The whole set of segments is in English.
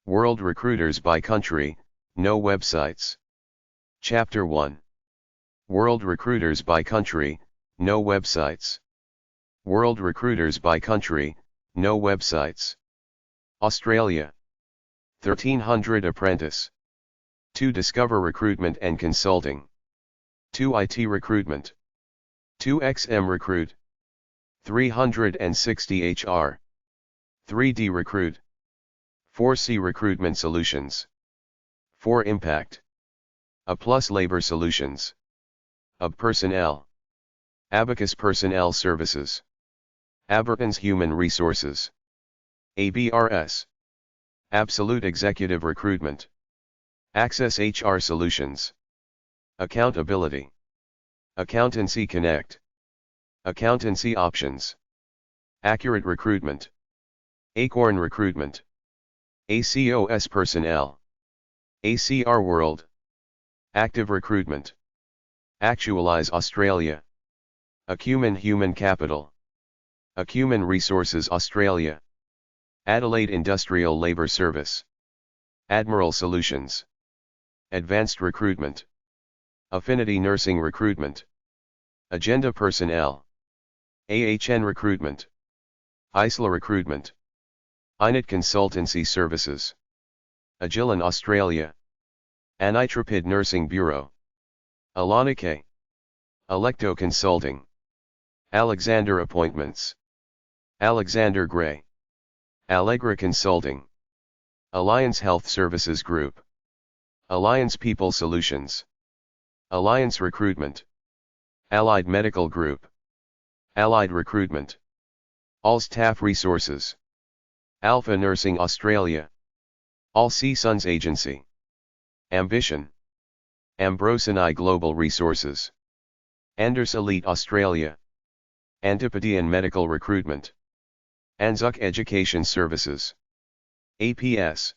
World Recruiters by Country, No Websites. Chapter 1. World Recruiters by Country, No Websites. World Recruiters by Country, No Websites. Australia. 1300 Apprentice. 2 Discover Recruitment and Consulting. 2 IT Recruitment. 2 XM Recruit. 360 HR. 3D Recruit. 4C Recruitment Solutions. 4 Impact. A Plus Labor Solutions. epub Personnel. Abacus Personnel Services. Abertons Human Resources. ABRS. Absolute Executive Recruitment. Access HR Solutions. Accountability. Accountancy Connect. Accountancy Options. Accurate Recruitment. Acorn Recruitment. ACOS Personnel. ACR World. Active Recruitment. Actualize Australia. Acumen Human Capital. Acumen Resources Australia. Adelaide Industrial Labour Service. Admiral Solutions. Advanced Recruitment. Affinity Nursing Recruitment. Agenda Personnel. AHN Recruitment. ISLA Recruitment. INET Consultancy Services. Agilon Australia. Anitrapid Nursing Bureau. Alana K. Electo Consulting. Alexander Appointments. Alexander Gray. Allegra Consulting. Alliance Health Services Group. Alliance People Solutions. Alliance Recruitment. Allied Medical Group. Allied Recruitment. All Staff Resources. Alpha Nursing Australia. All Sons Agency. Ambition. Ambrosini Global Resources. Anders Elite Australia. Antipodean Medical Recruitment. Anzac Education Services. APS.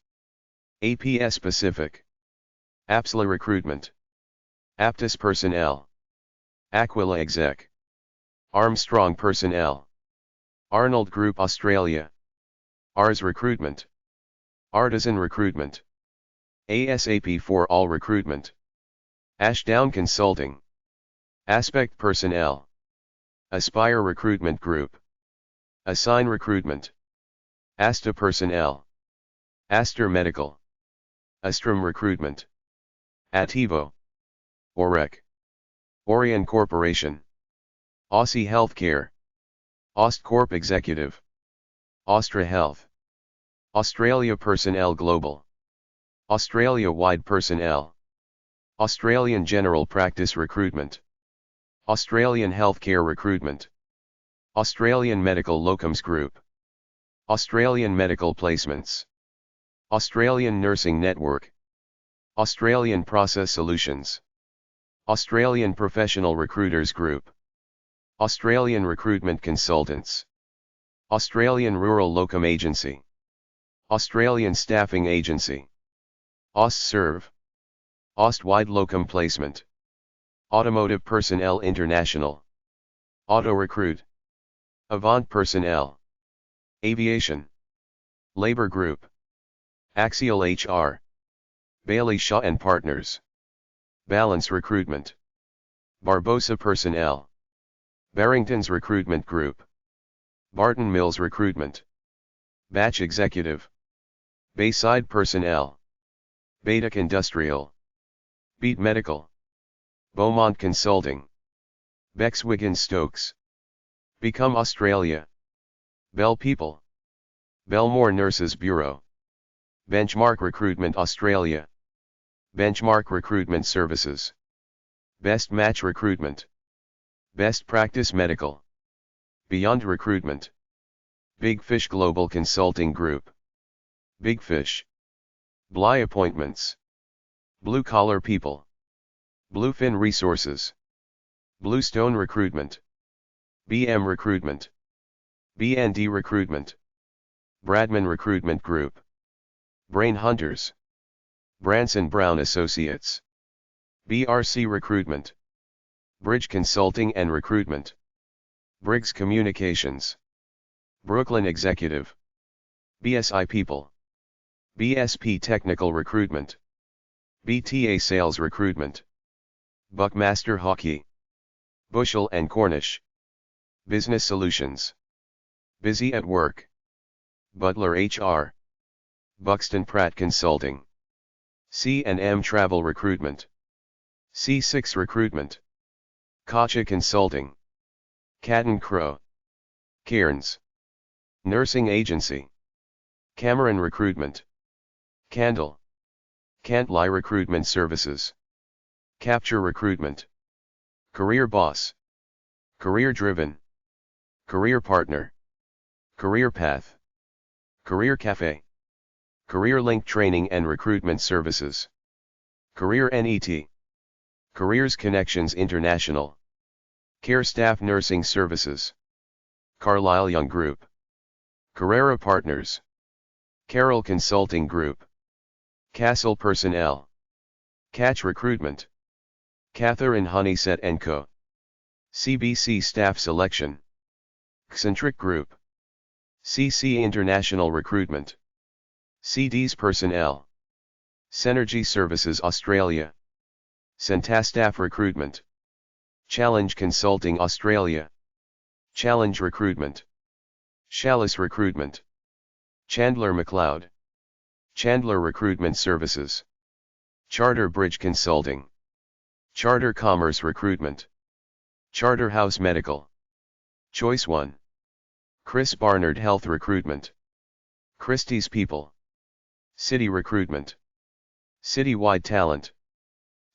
APS Pacific. APSLA Recruitment. Aptus Personnel. Aquila Exec. Armstrong Personnel. Arnold Group Australia. ARS Recruitment. Artisan Recruitment. ASAP for All Recruitment. Ashdown Consulting. Aspect Personnel. Aspire Recruitment Group. Assign Recruitment. Asta Personnel. Aster Medical. Astrum Recruitment. Ativo. Orec. Orion Corporation. Aussie Healthcare. Ostcorp Executive. Austra Health. Australia Personnel Global. Australia-wide Personnel. Australian General Practice Recruitment. Australian Healthcare Recruitment. Australian Medical Locums Group. Australian Medical Placements. Australian Nursing Network. Australian Process Solutions. Australian Professional Recruiters Group. Australian Recruitment Consultants. Australian Rural Locum Agency. Australian Staffing Agency. AustServe. Aust-wide Locum Placement. Automotive Personnel International. Auto Recruit. Avant Personnel. Aviation. Labour Group. Axial HR. Bailey Shaw and Partners. Balance Recruitment. Barbosa Personnel. Barrington's Recruitment Group. Barton Mills Recruitment. Batch Executive. Bayside Personnel. Baidoc Industrial. Beat Medical. Beaumont Consulting. Bexwigan Stokes. Become Australia. Bell People. Belmore Nurses Bureau. Benchmark Recruitment Australia. Benchmark Recruitment Services. Best Match Recruitment. Best Practice Medical. Beyond Recruitment. Big Fish Global Consulting Group. Big Fish. Bly Appointments. Blue Collar People. Bluefin Resources. Bluestone Recruitment. BM Recruitment. BND Recruitment. Bradman Recruitment Group. Brain Hunters. Branson Brown Associates. BRC Recruitment. Bridge Consulting and Recruitment. Briggs Communications. Brooklyn Executive. BSI People. BSP Technical Recruitment, BTA Sales Recruitment, Buckmaster Hockey, Bushel and Cornish, Business Solutions, Busy at Work, Butler HR, Buxton Pratt Consulting, C&M Travel Recruitment, C6 Recruitment, Kacha Consulting, Catton Crow, Cairns, Nursing Agency, Cameron Recruitment, Candle, Cantley Recruitment Services, Capture Recruitment, Career Boss, Career Driven, Career Partner, Career Path, Career Cafe, Career Link Training and Recruitment Services, Career NET, Careers Connections International, Care Staff Nursing Services, Carlisle Young Group, Carrera Partners, Carroll Consulting Group, Castle Personnel, Catch Recruitment, Catherine Honeysett & Co., CBC Staff Selection, Centric Group, CC International Recruitment, CD's Personnel, Synergy Services Australia, Centastaff Recruitment, Challenge Consulting Australia, Challenge Recruitment, Chalice Recruitment, Chandler McLeod, Chandler Recruitment Services, Charter Bridge Consulting, Charter Commerce Recruitment, Charterhouse Medical, Choice One, Chris Barnard Health Recruitment, Christie's People, City Recruitment, Citywide Talent,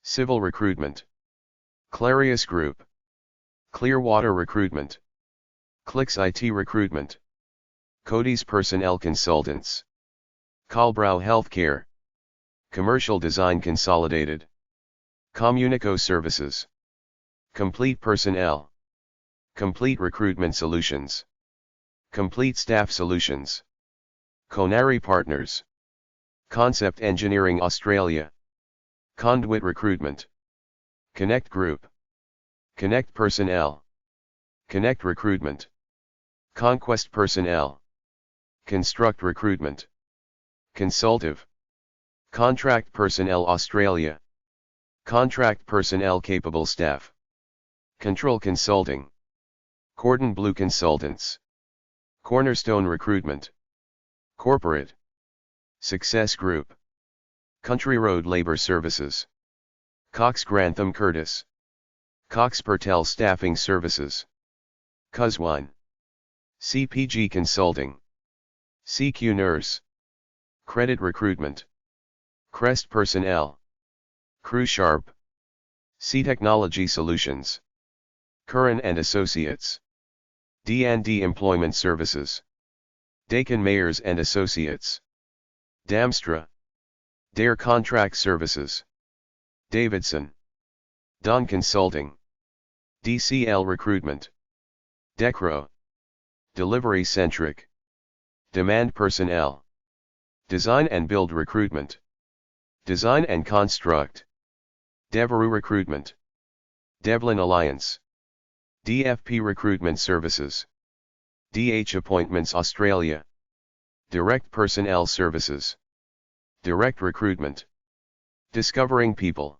Civil Recruitment, Clarius Group, Clearwater Recruitment, Clicks IT Recruitment, Cody's Personnel Consultants, Colbrow Healthcare, Commercial Design Consolidated, Communico Services, Complete Personnel, Complete Recruitment Solutions, Complete Staff Solutions, Conari Partners, Concept Engineering Australia, Conduit Recruitment, Connect Group, Connect Personnel, Connect Recruitment, Conquest Personnel, Construct Recruitment, Consultive, Contract Personnel Australia, Contract Personnel Capable Staff, Control Consulting, Cordon Bleu Consultants, Cornerstone Recruitment, Corporate, Success Group, Country Road Labor Services, Cox Grantham Curtis, Cox Pertel Staffing Services, Cuswine, CPG Consulting, CQ Nurse, Credit Recruitment, Crest Personnel, Crew Sharp, C Technology Solutions, Curran and Associates, D&D Employment Services, Dakin Mayers and Associates, Damstra, Dare Contract Services, Davidson, Don Consulting, DCL Recruitment, Decro, Delivery Centric, Demand Personnel, Design and Build Recruitment, Design and Construct, Devereux Recruitment, Devlin Alliance, DFP Recruitment Services, DH Appointments Australia, Direct Personnel Services, Direct Recruitment, Discovering People,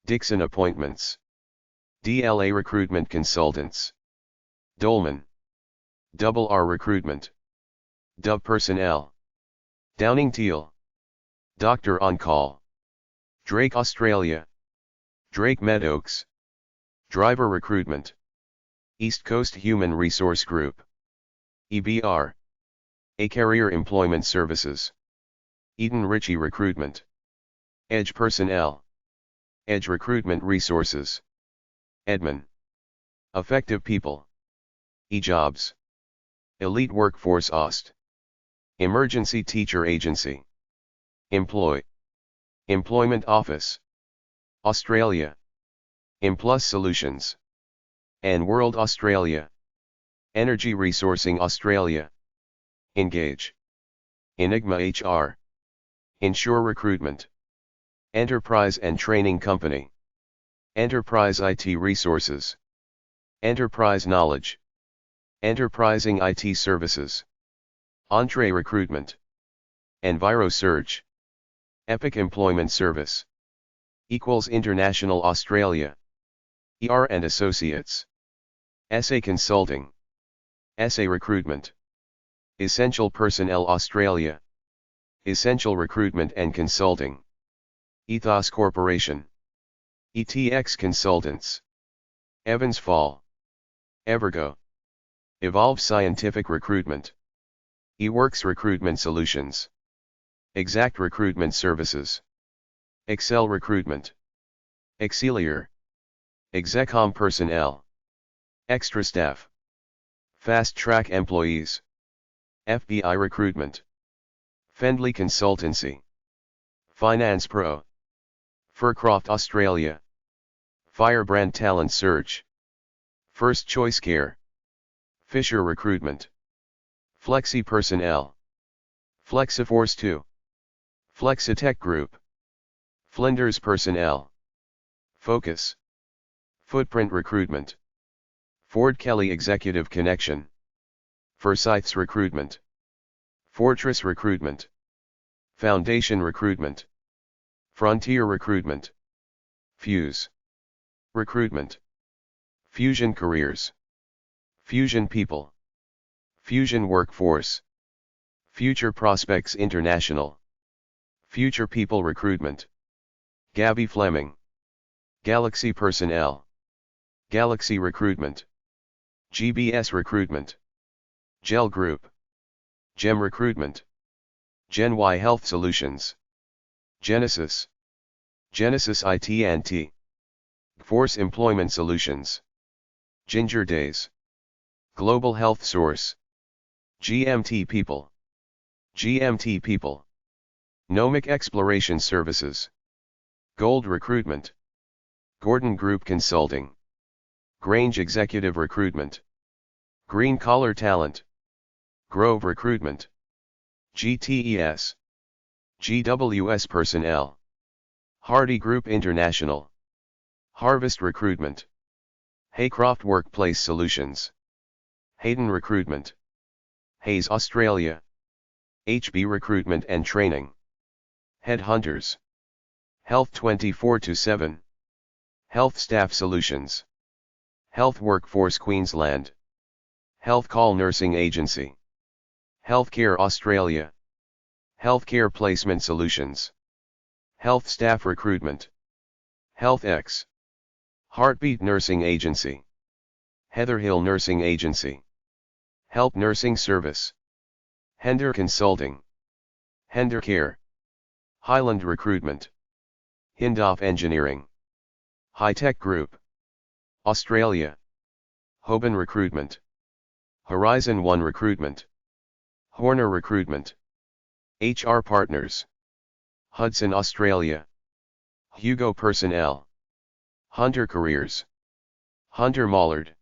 Dixon Appointments, DLA Recruitment Consultants, Dolman, Double R Recruitment, Dub Personnel, Downing Teal, Doctor On Call, Drake Australia, Drake Meadows, Driver Recruitment, East Coast Human Resource Group, EBR, A Career Employment Services, Eden Ritchie Recruitment, Edge Personnel, Edge Recruitment Resources, Edmund, Effective People, eJobs, Elite Workforce Aust, Emergency Teacher Agency, Employ, Employment Office, Australia, Implus Solutions, and World Australia, Energy Resourcing Australia, Engage, Enigma HR, Insure Recruitment, Enterprise and Training Company, Enterprise IT Resources, Enterprise Knowledge, Enterprising IT Services, Entree Recruitment, EnviroSearch. Epic Employment Service. Equals International Australia. ER and Associates. SA Consulting. SA Recruitment. Essential Personnel Australia. Essential Recruitment and Consulting. Ethos Corporation. ETX Consultants. Evans Fall. Evergo. Evolve Scientific Recruitment. eWorks Recruitment Solutions. Exact Recruitment Services. Excel Recruitment. Excellier. Execom Personnel. Extra Staff. Fast Track Employees. FBI Recruitment. Fendley Consultancy. Finance Pro. Furcroft Australia. Firebrand Talent Search. First Choice Care. Fisher Recruitment. Flexi Personnel. Flexiforce 2. Flexitech Group. Flinders Personnel. Focus. Footprint Recruitment. Ford Kelly Executive Connection. Forsyth's Recruitment. Fortress Recruitment. Foundation Recruitment. Frontier Recruitment. Fuse. Recruitment. Fusion Careers. Fusion People. Fusion Workforce. Future Prospects International. Future People Recruitment. Gabby Fleming. Galaxy Personnel. Galaxy Recruitment. GBS Recruitment. Gel Group. GEM Recruitment. Gen Y Health Solutions. Genesis. Genesis IT&T. Force Employment Solutions. Ginger Days. Global Health Source. GMT People. GMT People. Gnomic Exploration Services. Gold Recruitment. Gordon Group Consulting. Grange Executive Recruitment. Green Collar Talent. Grove Recruitment. GTES. GWS Personnel. Hardy Group International. Harvest Recruitment. Haycroft Workplace Solutions. Hayden Recruitment. Hayes Australia. HB Recruitment and Training. Headhunters. Health 24/7. Health Staff Solutions. Health Workforce Queensland. Health Call Nursing Agency. Healthcare Australia. Healthcare Placement Solutions. Health Staff Recruitment. HealthX. Heartbeat Nursing Agency. Heatherhill Nursing Agency. Help Nursing Service. Hender Consulting. Hender Care. Highland Recruitment. Hindoff Engineering. High-Tech Group. Australia. Hoban Recruitment. Horizon One Recruitment. Horner Recruitment. HR Partners. Hudson Australia. Hugo Personnel. Hunter Careers. Hunter Mollard.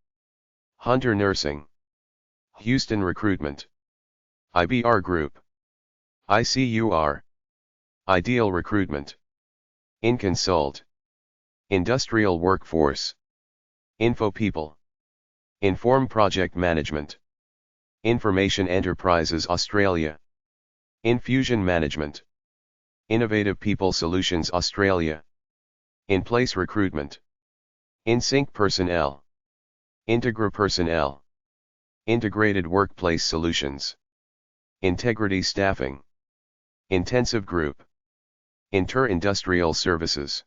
Hunter Nursing. Houston Recruitment. IBR Group. ICUR. Ideal Recruitment. InConsult. Industrial Workforce. Info People. Inform Project Management. Information Enterprises Australia. Infusion Management. Innovative People Solutions Australia. In-Place Recruitment. InSync Personnel. Integra Personnel. Integrated Workplace Solutions. Integrity Staffing. Intensive Group. Inter-Industrial Services.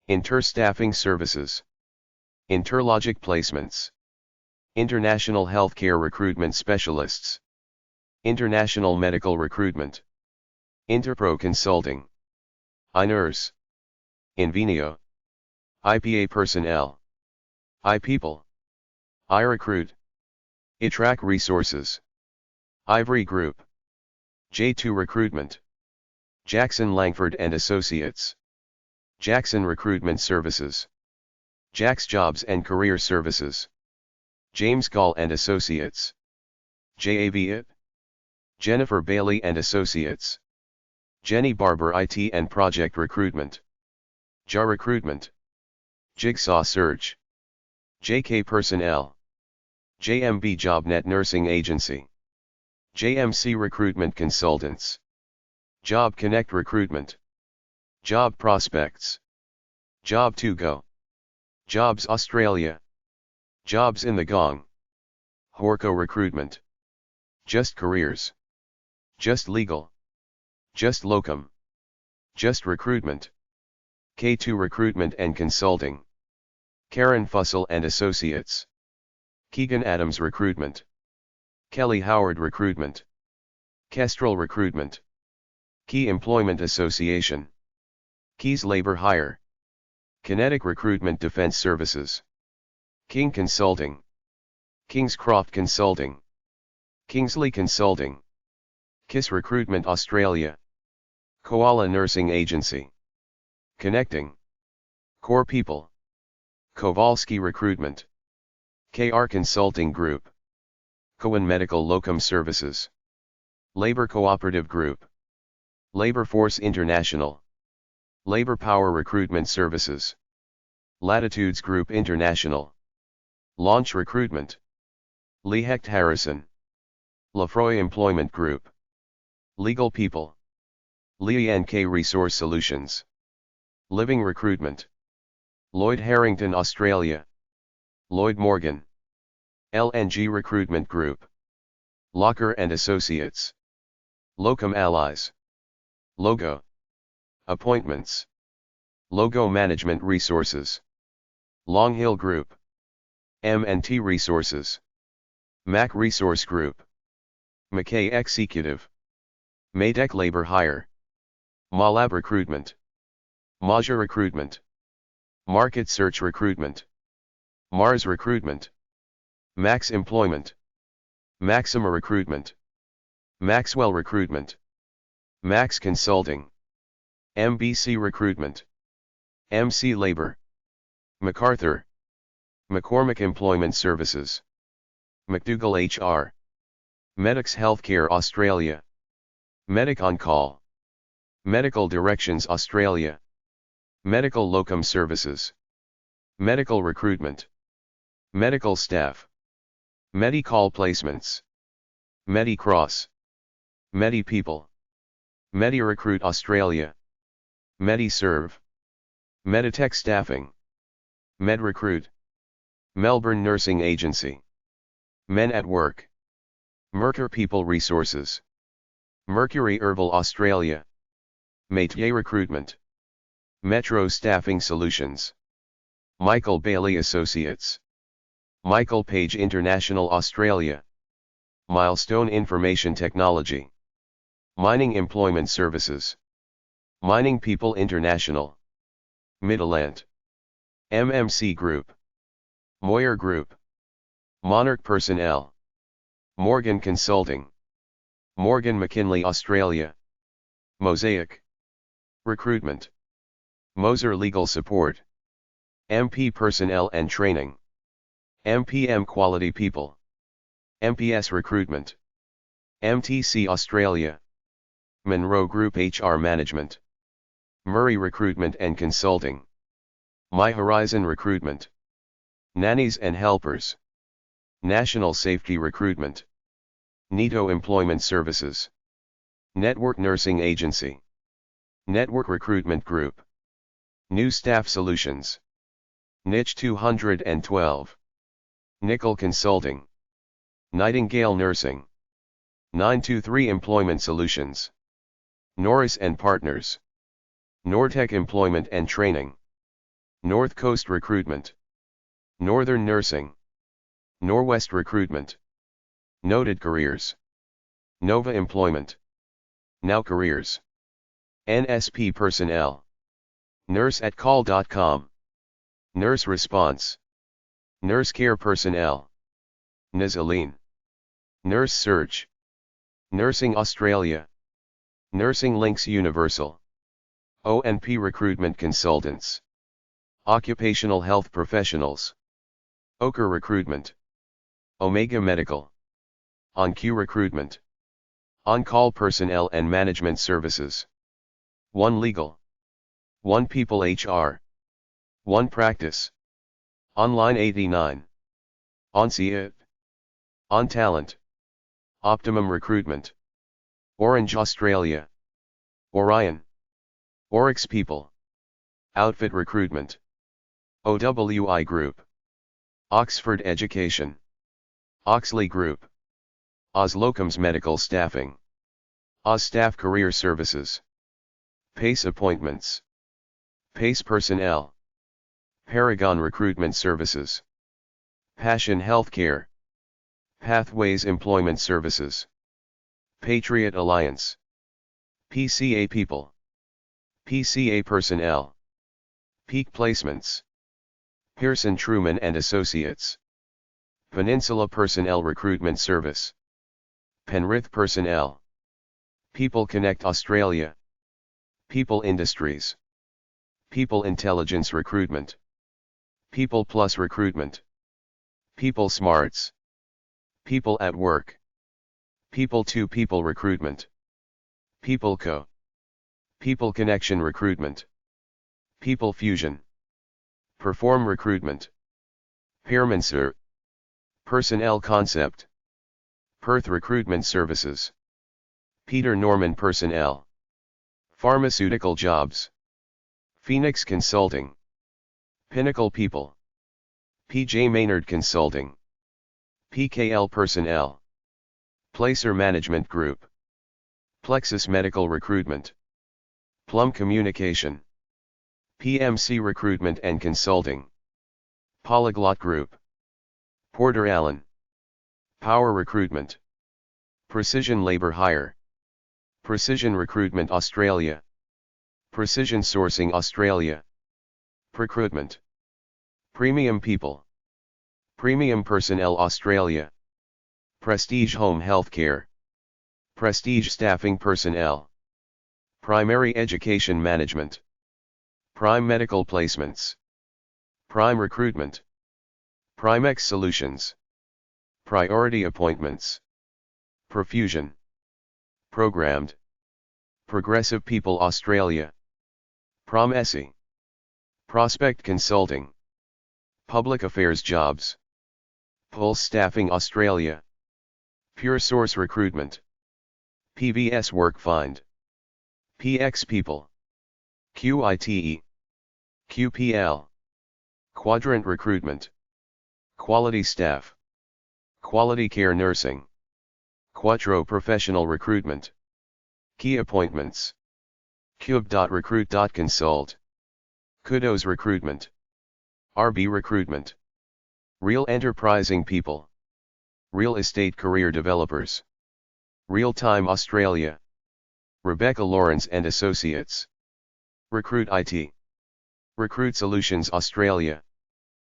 Inter-Staffing Services. Interlogic Placements. International Healthcare Recruitment Specialists. International Medical Recruitment. Interpro Consulting. iNurse. Invenio. IPA Personnel. iPeople. iRecruit. iTrack Resources. Ivory Group. J2 Recruitment. Jackson Langford and Associates. Jackson Recruitment Services. Jack's Jobs and Career Services. James Gall and Associates. JAV. Jennifer Bailey and Associates. Jenny Barber IT and Project Recruitment. JA Recruitment. Jigsaw Search. JK Personnel. JMB JobNet Nursing Agency. JMC Recruitment Consultants. Job Connect recruitment. Job prospects. Job to go. Jobs Australia. Jobs in the Gong. Horco recruitment. Just careers. Just legal. Just locum. Just recruitment. K2 recruitment and consulting. Karen Fussell and Associates. Keegan Adams recruitment. Kelly Howard recruitment. Kestrel recruitment. Key Employment Association. Keys Labor Hire. Kinetic Recruitment Defense Services. King Consulting. Kingscroft Consulting. Kingsley Consulting. KISS Recruitment Australia. Koala Nursing Agency. Connecting. Core People. Kowalski Recruitment. KR Consulting Group. Cohen Medical Locum Services. Labor Cooperative Group. Labor Force International. Labor Power Recruitment Services. Latitudes Group International. Launch Recruitment. Lee Hecht Harrison. Lafroy Employment Group. Legal People. Lian K Resource Solutions. Living Recruitment. Lloyd Harrington Australia. Lloyd Morgan. LNG Recruitment Group. Locker and Associates. Locum Allies. Logo. Appointments. Logo Management Resources. Long Hill Group. M&T Resources. Mac Resource Group. McKay Executive. Maydec Labor Hire. Malab Recruitment. Maja Recruitment. Market Search Recruitment. Mars Recruitment. Max Employment. Maxima Recruitment. Maxwell Recruitment. Max Consulting. MBC Recruitment. MC Labor. MacArthur. McCormick Employment Services. McDougall HR. Medics Healthcare Australia. Medic On Call. Medical Directions Australia. Medical Locum Services. Medical Recruitment. Medical Staff. Medicall Placements. Medicross. MediPeople. MediRecruit Australia. MediServe. Meditech Staffing. MedRecruit. Melbourne Nursing Agency. Men at Work. Mercur People Resources. Mercury Herbal Australia. Métier Recruitment. Metro Staffing Solutions. Michael Bailey Associates. Michael Page International Australia. Milestone Information Technology. Mining Employment Services. Mining People International. Midland. MMC Group. Moyer Group. Monarch Personnel. Morgan Consulting. Morgan McKinley Australia. Mosaic. Recruitment. Moser Legal Support. MP Personnel and Training. MPM Quality People. MPS Recruitment. MTC Australia. Monroe Group HR Management. Murray Recruitment and Consulting. My Horizon Recruitment. Nannies and Helpers. National Safety Recruitment. NITO Employment Services. Network Nursing Agency. Network Recruitment Group. New Staff Solutions. Niche 212. Nickel Consulting. Nightingale Nursing. 923 Employment Solutions. Norris and Partners. Nortec Employment and Training. North Coast Recruitment. Northern Nursing. Norwest Recruitment. Noted Careers. Nova Employment. Now Careers. NSP Personnel. NurseAtCall.com. Nurse Response. Nurse Care Personnel. Nizaline. Nurse Search. Nursing Australia. Nursing Links Universal. ONP Recruitment Consultants. Occupational Health Professionals. Ochre Recruitment. Omega Medical. OnQ Recruitment. On-Call Personnel and Management Services. One Legal. One People HR. One Practice. Online 89. OnSeat. On Talent. Optimum Recruitment. Orange Australia. Orion. Oryx People. Outfit Recruitment. OWI Group. Oxford Education. Oxley Group. Oz Locums Medical Staffing. Oz Staff Career Services. PACE Appointments. PACE Personnel. Paragon Recruitment Services. Passion Healthcare. Pathways Employment Services. Patriot Alliance. PCA People. PCA Personnel. Peak Placements. Pearson Truman and Associates. Peninsula Personnel Recruitment Service. Penrith Personnel. People Connect Australia. People Industries. People Intelligence Recruitment. People Plus Recruitment. People Smarts. People at Work. People to People Recruitment. People Co. People Connection Recruitment. People Fusion. Perform Recruitment. Pairmancer. Personnel Concept. Perth Recruitment Services. Peter Norman Personnel. Pharmaceutical Jobs. Phoenix Consulting. Pinnacle People. PJ Maynard Consulting. PKL Personnel. Placer Management Group. Plexus Medical Recruitment. Plum Communication. PMC Recruitment and Consulting. Polyglot Group. Porter Allen. Power Recruitment. Precision Labor Hire. Precision Recruitment Australia. Precision Sourcing Australia. Recruitment. Premium People. Premium Personnel Australia. Prestige Home Healthcare. Prestige Staffing Personnel. Primary Education Management. Prime Medical Placements. Prime Recruitment. Primex Solutions. Priority Appointments. Profusion. Programmed. Progressive People Australia. PromESI. Prospect Consulting. Public Affairs Jobs. Pulse Staffing Australia. Pure Source Recruitment. PVS WorkFind. PX People. QITE. QPL. Quadrant Recruitment. Quality Staff. Quality Care Nursing. Quattro Professional Recruitment. Key Appointments. Cube.recruit.consult. Kudos Recruitment. RB Recruitment. Real Enterprising People. Real Estate Career Developers. Real Time Australia. Rebecca Lawrence and Associates. Recruit IT. Recruit Solutions Australia.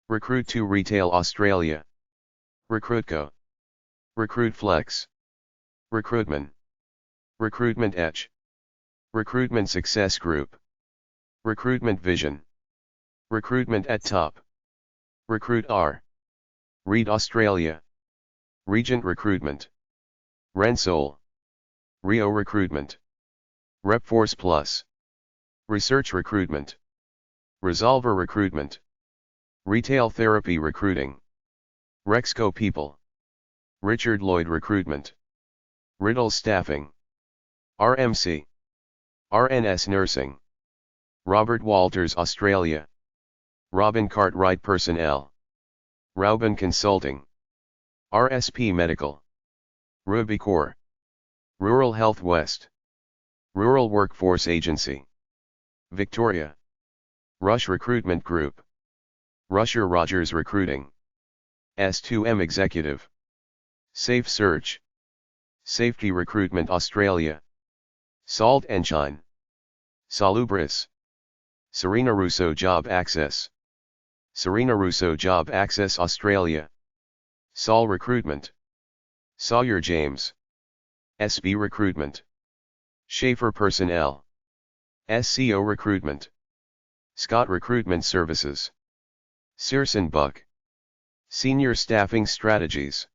Recruit to Retail Australia. Recruitco. Recruit Flex. Recruitment. Recruitment Edge. Recruitment Success Group. Recruitment Vision. Recruitment at Top. Recruit R. Read Australia. Regent Recruitment. Rensol. Rio Recruitment. Repforce Plus. Research Recruitment. Resolver Recruitment. Retail Therapy Recruiting. Rexco People. Richard Lloyd Recruitment. Riddle Staffing. RMC. RNS Nursing. Robert Walters Australia. Robin Cartwright Personnel. Rauben Consulting. RSP Medical. Rubicor. Rural Health West. Rural Workforce Agency. Victoria. Rush Recruitment Group. Rusher Rogers Recruiting. S2M Executive. Safe Search. Safety Recruitment Australia. Salt and Shine. Salubris. Serena Russo Job Access. Serena Russo Job Access Australia. Sol Recruitment. Sawyer James. SB Recruitment. Schaefer Personnel. SCO Recruitment. Scott Recruitment Services. Searson Buck. Senior Staffing Strategies.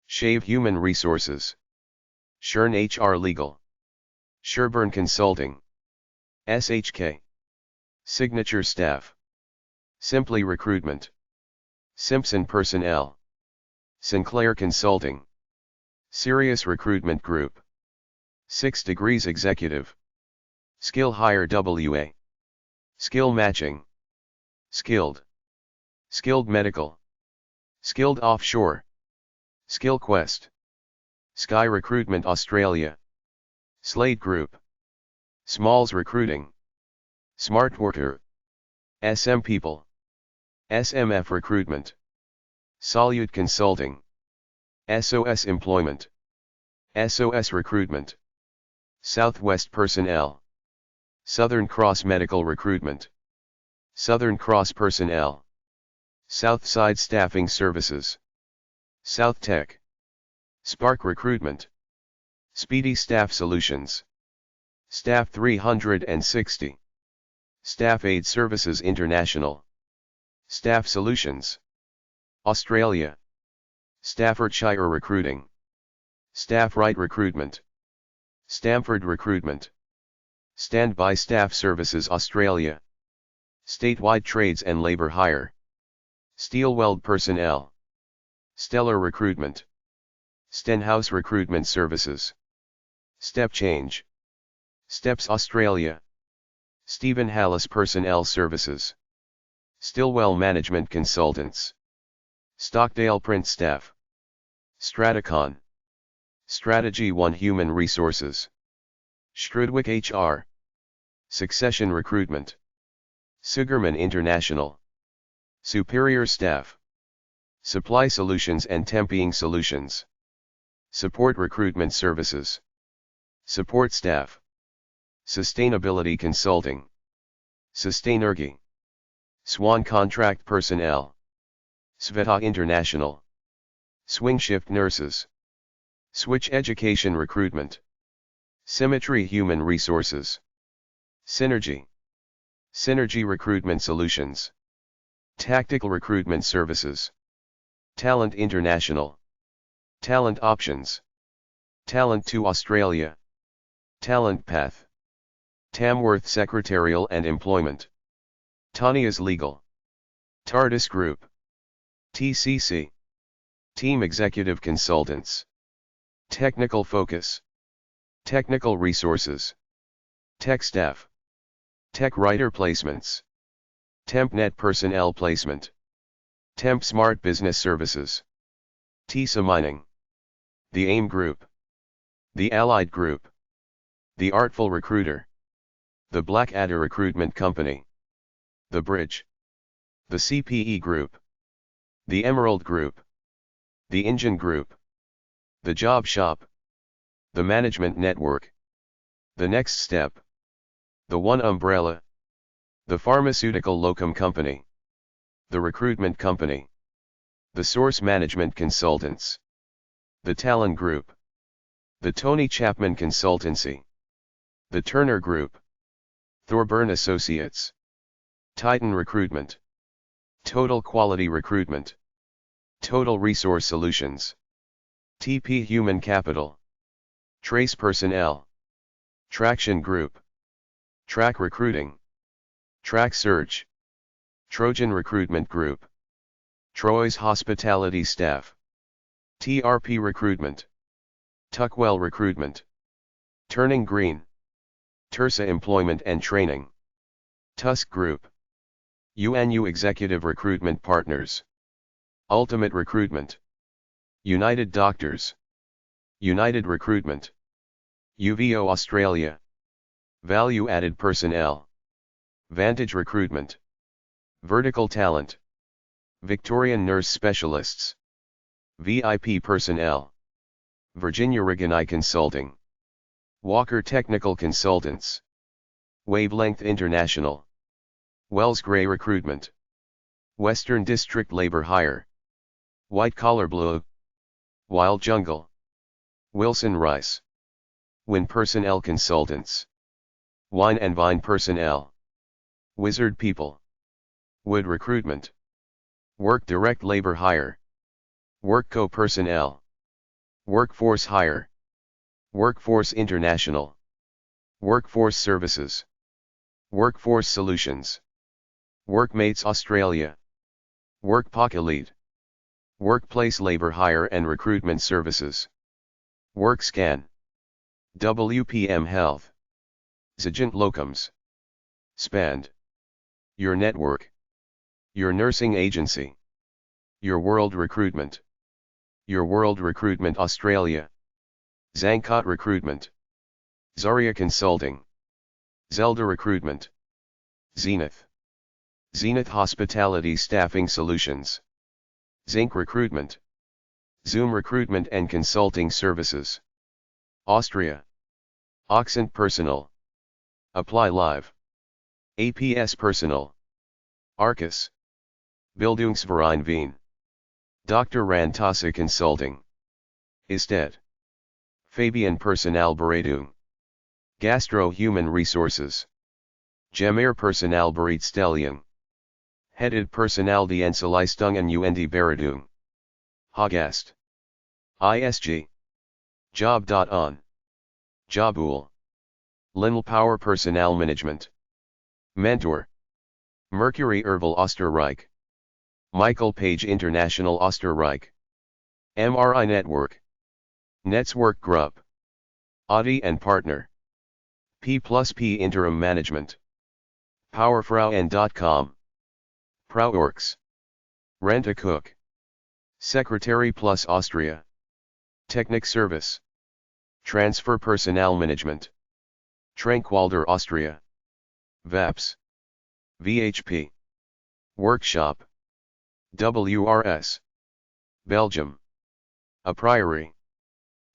Shave Human Resources. Shern HR Legal. Sherburne Consulting. SHK. Signature Staff. Simply Recruitment. Simpson Personnel. Sinclair Consulting. Sirius Recruitment Group. 6 Degrees Executive. Skill hire WA. Skill matching. Skilled. Skilled medical. Skilled offshore. Skill Quest. Sky Recruitment Australia. Slate Group. Smalls Recruiting. Smart Worker. SM People. SMF Recruitment. Solute Consulting. SOS Employment. SOS Recruitment. Southwest Personnel. Southern Cross Medical Recruitment. Southern Cross Personnel. Southside Staffing Services. South Tech. Spark Recruitment. Speedy Staff Solutions. Staff 360. Staff Aid Services International. Staff Solutions. Australia. Staffordshire Recruiting. Staff Right Recruitment. Stamford Recruitment. Standby Staff Services Australia. Statewide Trades and Labour Hire. Steelweld Personnel. Stellar Recruitment. Stenhouse Recruitment Services. Step Change. Steps Australia. Stephen Hallis Personnel Services. Stillwell Management Consultants. Stockdale Print Staff. Stratacon. Strategy 1 Human Resources. Strudwick HR. Succession Recruitment. Sugarman International. Superior Staff. Supply Solutions and Temping Solutions. Support Recruitment Services. Support Staff. Sustainability Consulting. Sustainergy. Swan Contract Personnel. Sveta International. Swing Shift Nurses. Switch Education Recruitment. Symmetry Human Resources. Synergy. Synergy Recruitment Solutions. Tactical Recruitment Services. Talent International. Talent Options. Talent to Australia. Talent Path. Tamworth Secretarial and Employment. Tania's Legal. TARDIS Group. TCC. Team Executive Consultants. Technical Focus. Technical Resources. Tech Staff. Tech Writer Placements. TempNet Personnel Placement. Temp Smart Business Services. TISA Mining. The AIM Group. The Allied Group. The Artful Recruiter. The Blackadder Recruitment Company. The Bridge. The CPE Group. The Emerald Group. The Engine Group. The Job Shop. The Management Network. The Next Step. The One Umbrella. The Pharmaceutical Locum Company. The Recruitment Company. The Source Management Consultants. The Talon Group. The Tony Chapman Consultancy. The Turner Group. Thorburn Associates. Titan Recruitment. Total Quality Recruitment. Total Resource Solutions. TP Human Capital. Trace Personnel. Traction Group. Track Recruiting. Track Search. Trojan Recruitment Group. Troy's Hospitality Staff. TRP Recruitment. Tuckwell Recruitment. Turning Green. Tersa Employment and Training. Tusk Group. UNU Executive Recruitment Partners. Ultimate Recruitment. United Doctors. United Recruitment. UVO Australia. Value Added Personnel. Vantage Recruitment. Vertical Talent. Victorian Nurse Specialists. VIP Personnel. Virginia Riganai Consulting. Walker Technical Consultants. Wavelength International. Wells Gray Recruitment. Western District Labor Hire. White Collar Blue. Wild Jungle. Wilson Rice. Win Personnel Consultants. Wine and Vine Personnel. Wizard People. Wood Recruitment. Work Direct Labor Hire. Workco Personnel. Workforce Hire. Workforce International. Workforce Services. Workforce Solutions. Workmates Australia. Workpocket Lead. Workplace Labor Hire and Recruitment Services. WorkScan. WPM Health. Zagent Locums. Spand. Your network. Your nursing agency. Your World Recruitment. Your World Recruitment Australia. Zancot Recruitment. Zaria Consulting. Zelda Recruitment. Zenith. Zenith Hospitality Staffing Solutions. Zinc Recruitment. Zoom Recruitment and Consulting Services. Austria. Oxent Personal. Apply Live. APS Personal. Arcus. Bildungsverein Wien. Dr. Rantasa Consulting. Isted. Fabian Personalberatung. Gastro Human Resources. Jamir Personalbereitstellung. Headed Personaldienstleistungen und Beratung. Hagast. ISG. Job.on. Jobul. Linl Power Personalmanagement. Mentor. Mercury Erval Österreich. Michael Page International Österreich. MRI Network. Netzwerk Group. Audi and Partner. P+P Interim Management. Powerfrauen.com. Prauworks. Rent-A-Cook. Secretary Plus Austria. Technic Service. Transfer Personnel Management. Trankwalder Austria. VAPS. VHP. Workshop. WRS. Belgium. A Priori.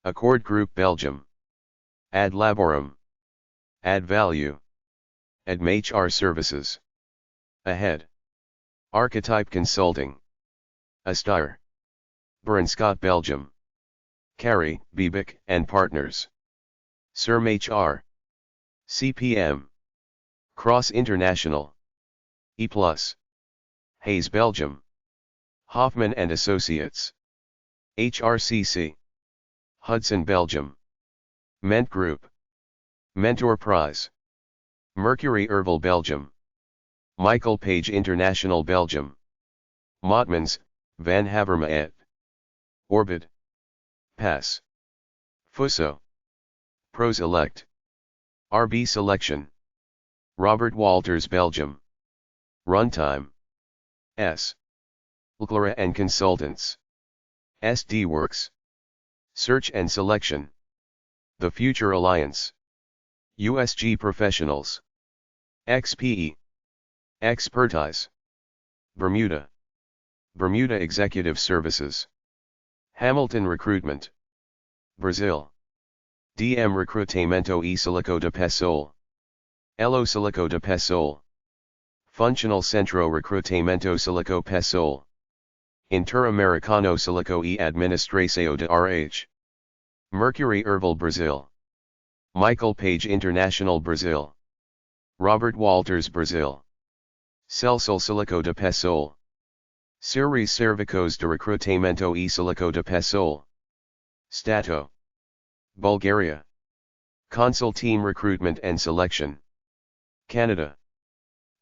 Accord Group Belgium. Ad Laborum. Add Value. AdMHR Services. Ahead. Archetype Consulting. Astire. Berenscott Belgium. Carey, Bibic and Partners. SERM-HR. CPM. Cross International. E+. Hayes Belgium. Hoffman and Associates. HRCC. Hudson Belgium. Ment Group. Mentor Prize. Mercury Erval Belgium. Michael Page International Belgium. Motmans, Van Haverma et. Orbit. Pass. Fuso. Pros Elect. RB Selection. Robert Walters Belgium. Runtime. S. Lclara and Consultants. SD Works. Search and Selection. The Future Alliance. USG Professionals. XPE. Expertise. Bermuda. Bermuda Executive Services. Hamilton Recruitment. Brazil. DM Recrutamento e Silico de Pessoal. Elo Silico de Pessoal. Funcional Centro Recrutamento Silico Pessoal. Interamericano Silico e Administração de RH. Mercury Erval Brazil. Michael Page International Brazil. Robert Walters Brazil. Celsul Silico de Pessoal. Series Servicos de Recrutamento e Silico de Pessoal. Stato. Bulgaria. Consul Team Recruitment and Selection. Canada.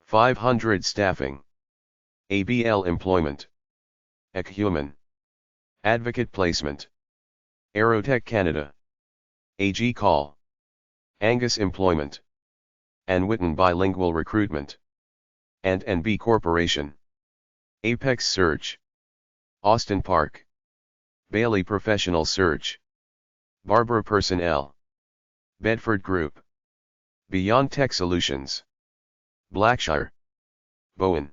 500 Staffing. ABL Employment. ECHuman. Advocate Placement. Aerotech Canada. AG Call. Angus Employment. Anwitten Bilingual Recruitment. and NB Corporation. Apex Search. Austin Park. Bailey Professional Search. Barbara Personnel. Bedford Group. Beyond Tech Solutions. Blackshire. Bowen.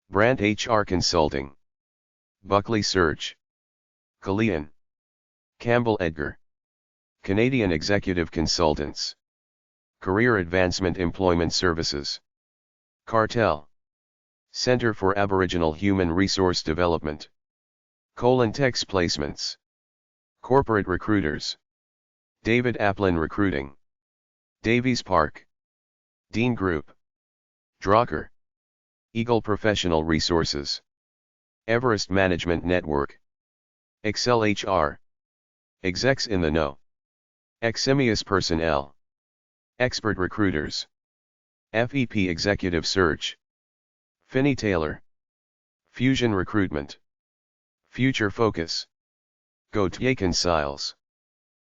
Brandt HR Consulting. Buckley Search. Kalian. Campbell Edgar. Canadian Executive Consultants. Career Advancement Employment Services. Cartel. Center for Aboriginal Human Resource Development. Tex Placements. Corporate Recruiters. David Applin Recruiting. Davies Park. Dean Group. Drucker. Eagle Professional Resources. Everest Management Network. Excel HR. Execs in the Know. Eximius Personnel. Expert Recruiters. FEP Executive Search. Finney Taylor. Fusion Recruitment. Future Focus. Gautier Consiles.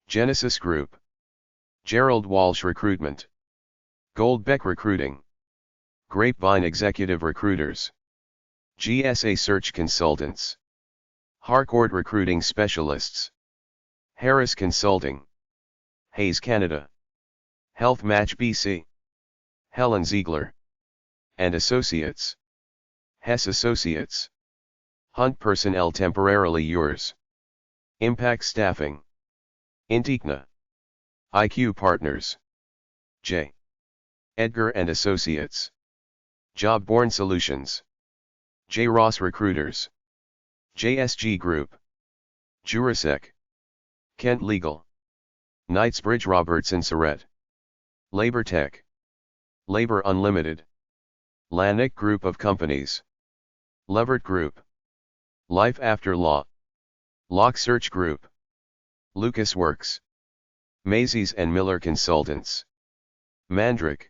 Genesis Group. Gerald Walsh Recruitment. Goldbeck Recruiting. Grapevine Executive Recruiters. GSA Search Consultants. Harcourt Recruiting Specialists. Harris Consulting. Hayes Canada. Health Match BC. Helen Ziegler and Associates. Hess Associates. Hunt Personnel Temporarily Yours. Impact Staffing. Intikna. IQ Partners. J. Edgar and Associates. Jobborn Solutions. J. Ross Recruiters. JSG Group. Jurasec. Kent Legal. Knightsbridge Robertson Surrett. Labor Tech. Labor Unlimited. Lanik Group of Companies. Levert Group. Life After Law. Lock Search Group. Lucas Works. Macy's and Miller Consultants. Mandrick.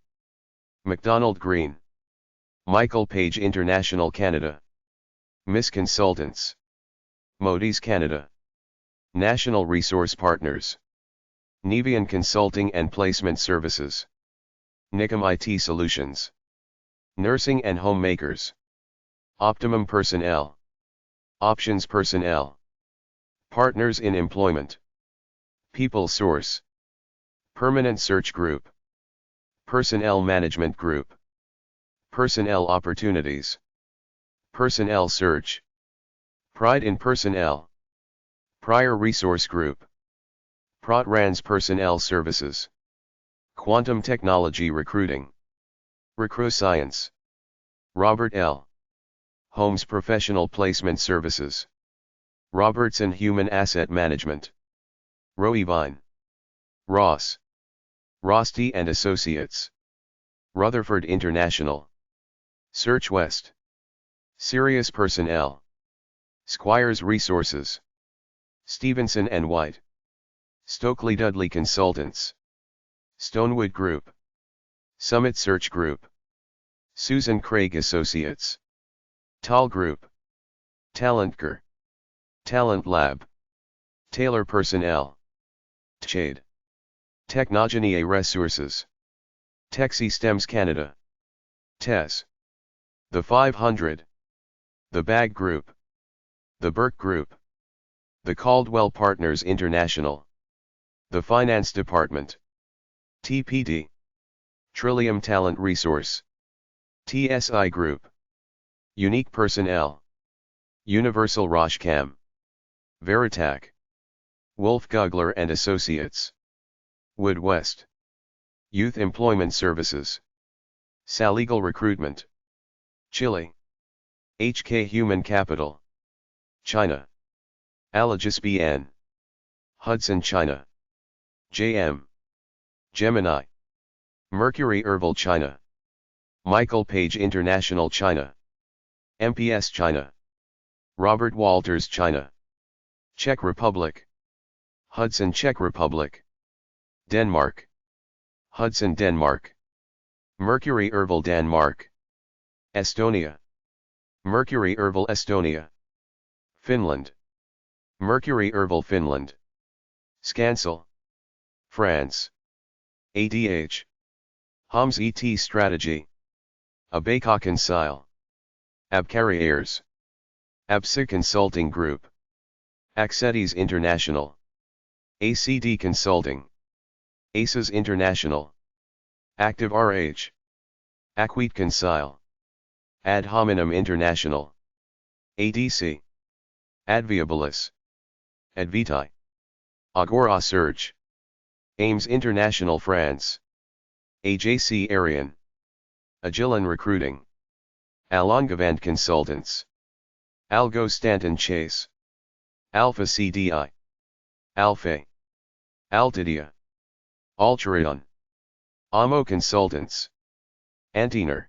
MacDonald Green. Michael Page International Canada. Miss Consultants. Modi's Canada. National Resource Partners. Nevian Consulting and Placement Services. Nicom IT Solutions. Nursing and Homemakers. Optimum Personnel. Options Personnel. Partners in Employment. People Source. Permanent Search Group. Personnel Management Group. Personnel Opportunities. Personnel Search. Pride in Personnel. Prior Resource Group. Protran's Personnel Services. Quantum Technology Recruiting. Recruit Science. Robert L. Holmes Professional Placement Services. Robertson Human Asset Management. Roevine. Ross. Rosti and Associates. Rutherford International. Search West. Sirius Personnel. Squires Resources. Stevenson and White. Stokely Dudley Consultants. Stonewood Group. Summit Search Group. Susan Craig Associates. Tall Group. Talentker. Talent Lab. Taylor Personnel. TCHADE. Technogeny Resources. Texi Stems Canada. TES. The 500. The Bag Group. The Burke Group. The Caldwell Partners International. The Finance Department. TPD. Trillium Talent Resource. TSI Group. Unique Personnel. Universal Roshcam. Veritac. Wolf Gugler and Associates. Wood West. Youth Employment Services. Salegal Recruitment. Chile. HK Human Capital. China. Alegisbian. Hudson China. JM. Gemini. Mercury Erval China. Michael Page International China. MPS China. Robert Walters China. Czech Republic. Hudson Czech Republic. Denmark. Hudson Denmark. Mercury Erval Denmark. Estonia. Mercury Erval Estonia. Finland. Mercury Erval Finland. Scancel. France. ADH. Homs ET Strategy. Abeka Consile. Abcarriers. ABSA Consulting Group. Accetis International. ACD Consulting. ACES International. Active RH. Acquit Consile. Ad hominem International. ADC. Adviabilis. Advitae. Agora Search. Ames International France. AJC Arian. Agilon Recruiting. Alongavant Consultants. Algo Stanton Chase. Alpha CDI. Alpha. Altidia. Alturion. Amo Consultants. Antiner.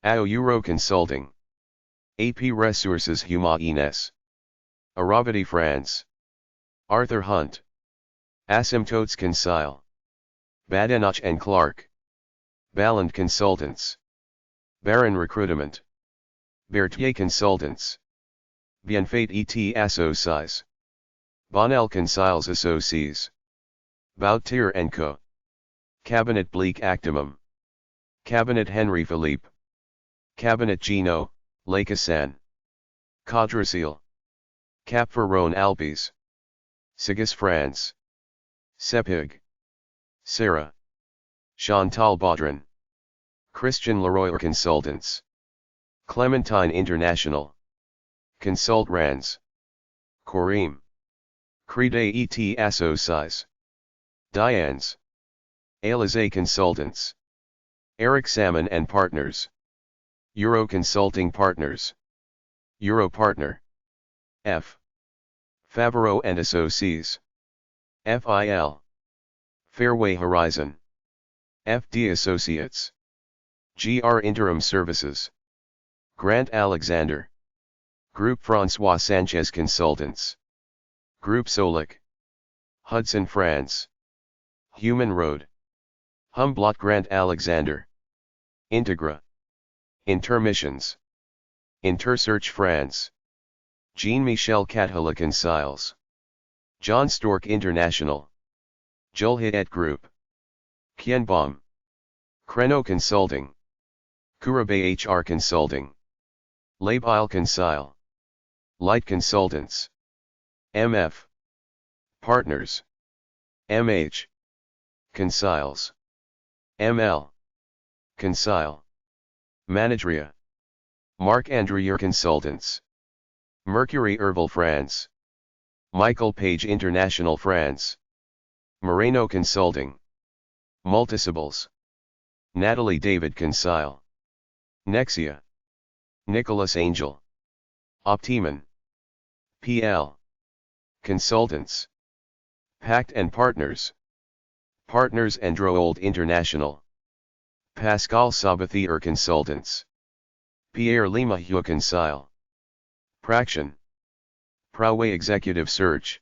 AO Euro Consulting. AP Resources Humaines. Aravati France. Arthur Hunt. Asymptotes Consile. Badenoch and Clark. Ballant Consultants. Baron Recruitment. Berthier Consultants. Bienfait et Associés. Bonnell Consiles Associes. Boutier & Co. Cabinet Bleak Actimum. Cabinet Henry Philippe. Cabinet Gino, Lacassan. Quadricil. Cap Ferrone Alpes. Sigus France. Sepig. Sarah. Chantal Baudrin. Christian Leroy Consultants. Clementine International. Consult Rands. Corim. Crede et Associés. Dianes. Alizé Consultants. Eric Salmon and Partners. Euro Consulting Partners. Europartner. F. Favreau and Associés. FIL. Fairway Horizon. FD Associates. GR Interim Services. Grant Alexander. Group François Sanchez Consultants. Group Solic. Hudson France. Human Road. Humblot Grant Alexander. Integra. Intermissions. Intersearch France. Jean-Michel Cathala Consiles. John Stork International. Jolhidet Group. Kienbaum. Creno Consulting. Kurabe HR Consulting. Labile Consile. Light Consultants. MF. Partners. MH. Consiles. ML. Consile. Managria. Marc Andrier Consultants. Mercury Herval France. Michael Page International France. Moreno Consulting. Multisibles. Natalie David Consile. Nexia. Nicholas Angel. Optimum. PL. Consultants. Pact and Partners. Partners Androld International. Pascal Sabathier Consultants. Pierre Lima Hua Consile. Praction. Proway Executive Search.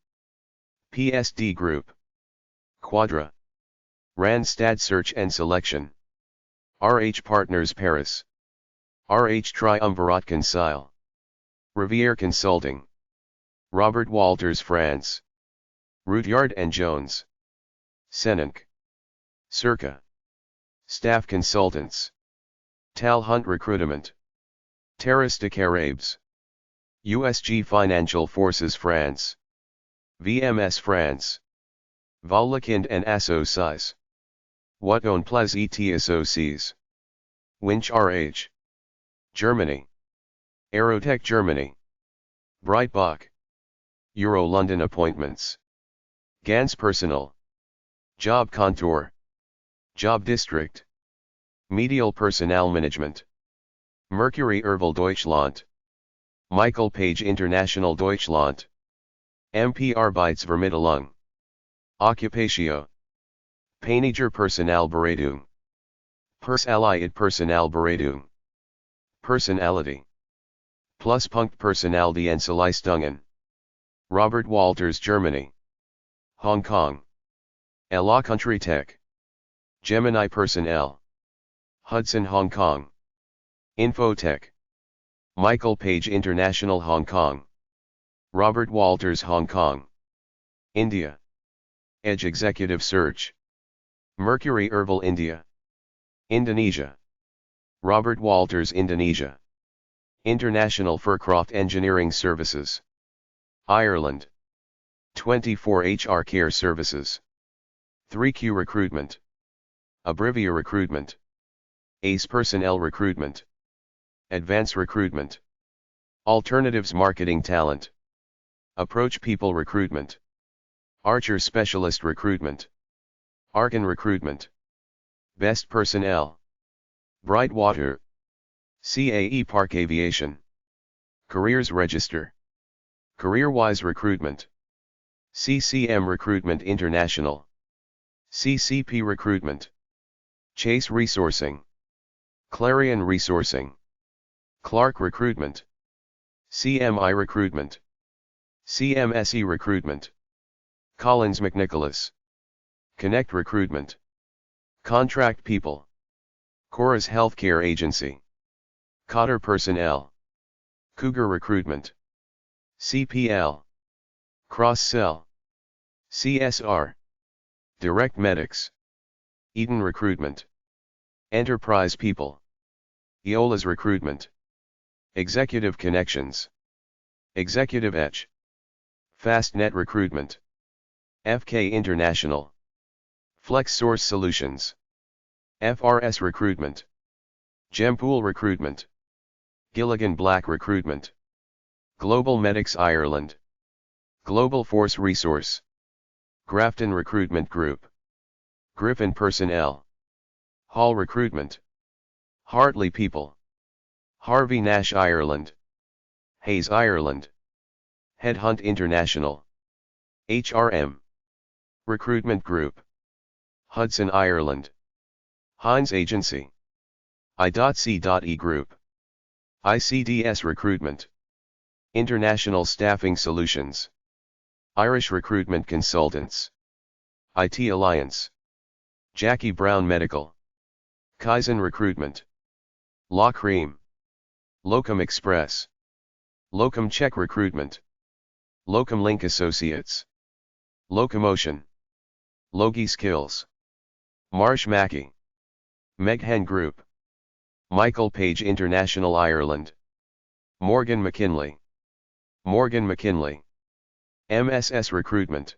PSD Group. Quadra. Randstad Search and Selection. RH Partners Paris. RH Triumvirat Consile. Riviere Consulting. Robert Walters France. Rudyard and Jones. Senenc. Circa. Staff Consultants. Tal Hunt Recruitment. Terras de Caribes. USG Financial Forces France. VMS France. Vaulekind and Associés. What on Plez et Associés. Winch RH. Germany. Aerotech Germany. Breitbach. Euro London Appointments. Gans Personal. Job Contour. Job District. Medial Personnel Management. Mercury Herval Deutschland. Michael Page International Deutschland. MP Arbeitsvermittlung. Occupatio. Peiniger Personalberatung. Persallied Personalberatung. Personality. Pluspunkt Personaldienstleistungen. Robert Walters Germany. Hong Kong. Ella Country Tech. Gemini Personnel. Hudson Hong Kong. Infotech. Michael Page International Hong Kong. Robert Walters Hong Kong. India. Edge Executive Search. Mercury Herval India. Indonesia. Robert Walters Indonesia. International Furcroft Engineering Services. Ireland. 24 HR Care Services. 3Q Recruitment. Abrivia Recruitment. ACE Personnel Recruitment. Advance Recruitment. Alternatives Marketing Talent. Approach People Recruitment. Archer Specialist Recruitment. Arkin Recruitment. Best Personnel. Brightwater. CAE Park Aviation. Careers Register. CareerWise Recruitment. CCM Recruitment International. CCP Recruitment. Chase Resourcing. Clarion Resourcing. Clark Recruitment. CMI Recruitment. CMSE Recruitment. Collins McNicholas. Connect Recruitment. Contract People. Chorus Healthcare Agency. Cotter Personnel. Cougar Recruitment. CPL. Cross Sell. CSR. Direct Medics. Eden Recruitment. Enterprise people. EOLA's recruitment. Executive connections. Executive Etch. Fastnet recruitment. FK International. Flex Source Solutions. FRS recruitment. Gempool recruitment. Gilligan Black recruitment. Global Medics Ireland. Global Force Resource. Grafton Recruitment Group. Griffin Personnel. Hall Recruitment. Hartley People. Harvey Nash Ireland. Hayes Ireland. Headhunt International. HRM. Recruitment Group. Hudson Ireland. Hines Agency. I.C.E Group. ICDS Recruitment. International Staffing Solutions. Irish Recruitment Consultants. IT Alliance. Jackie Brown Medical. Kaizen Recruitment. Law Cream. Locum Express. Locum Check Recruitment. Locum Link Associates. Locomotion. Logi Skills. Marsh Mackey. Meghen Group. Michael Page International Ireland. Morgan McKinley. Morgan McKinley. MSS Recruitment.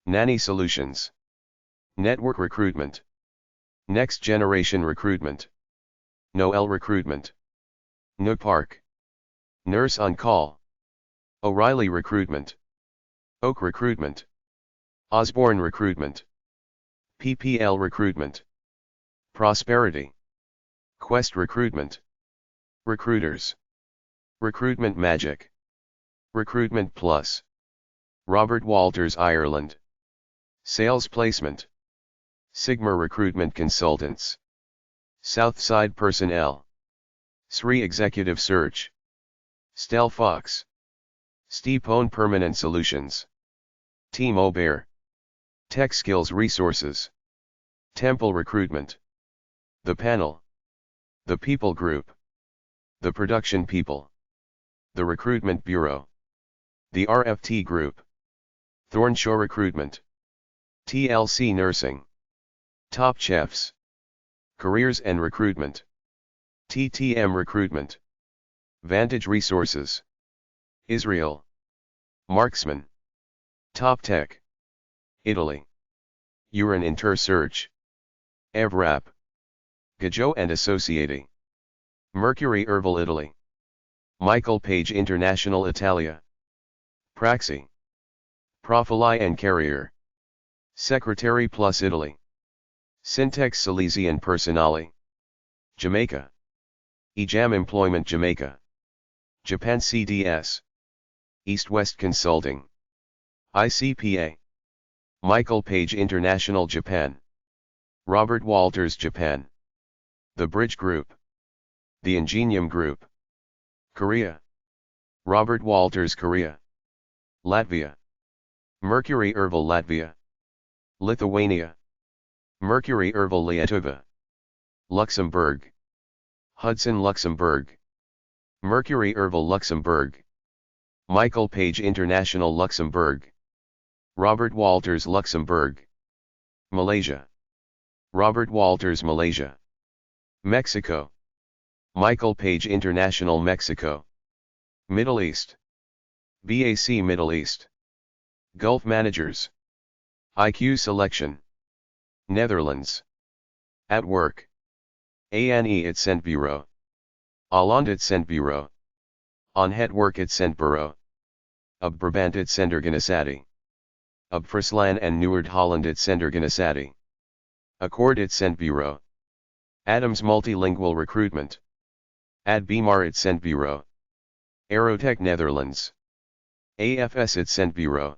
Nanny Solutions. Network Recruitment. Next Generation Recruitment. Noel Recruitment. Nook Park. Nurse on Call. O'Reilly Recruitment. Oak Recruitment. Osborne Recruitment. PPL Recruitment. Prosperity. Quest Recruitment. Recruiters. Recruitment Magic. Recruitment Plus. Robert Walters Ireland. Sales Placement. Sigma Recruitment Consultants. Southside Personnel. SRI Executive Search. Stel Fox. Steepone Permanent Solutions. Team Aubert. Tech Skills Resources. Temple Recruitment. The Panel. The People Group. The Production People. The Recruitment Bureau. The RFT Group. Thornshaw Recruitment. TLC Nursing. Top Chefs. Careers and Recruitment. TTM Recruitment. Vantage Resources. Israel. Marksman. Top Tech. Italy. Uran Intersearch. Evrap. Gajo and Associati. Mercury Erval Italy. Michael Page International Italia. Praxi. Profili and Carrier. Secretary Plus Italy. Syntex Silesian Personali. Jamaica. EJAM Employment Jamaica. Japan CDS. East-West Consulting. ICPA. Michael Page International Japan. Robert Walters Japan. The Bridge Group. The Ingenium Group. Korea. Robert Walters Korea. Latvia. Mercury Erval Latvia. Lithuania. Mercury Erval Lietuva. Luxembourg. Hudson Luxembourg. Mercury Erval Luxembourg. Michael Page International Luxembourg. Robert Walters Luxembourg. Malaysia. Robert Walters Malaysia. Mexico. Michael Page International Mexico. Middle East. BAC Middle East. Gulf Managers. IQ Selection. Netherlands. At Work. ANE at Centbureau. Holland at Centbureau. On Het Work at Centbureau. Op Brabant at Centerganisati. Op Friesland and Noord-Holland at Centerganisati. Accord at Centbureau. Adams Multilingual Recruitment. Ad Bimar at Centbureau. Aerotech Netherlands. AFS at Centbureau.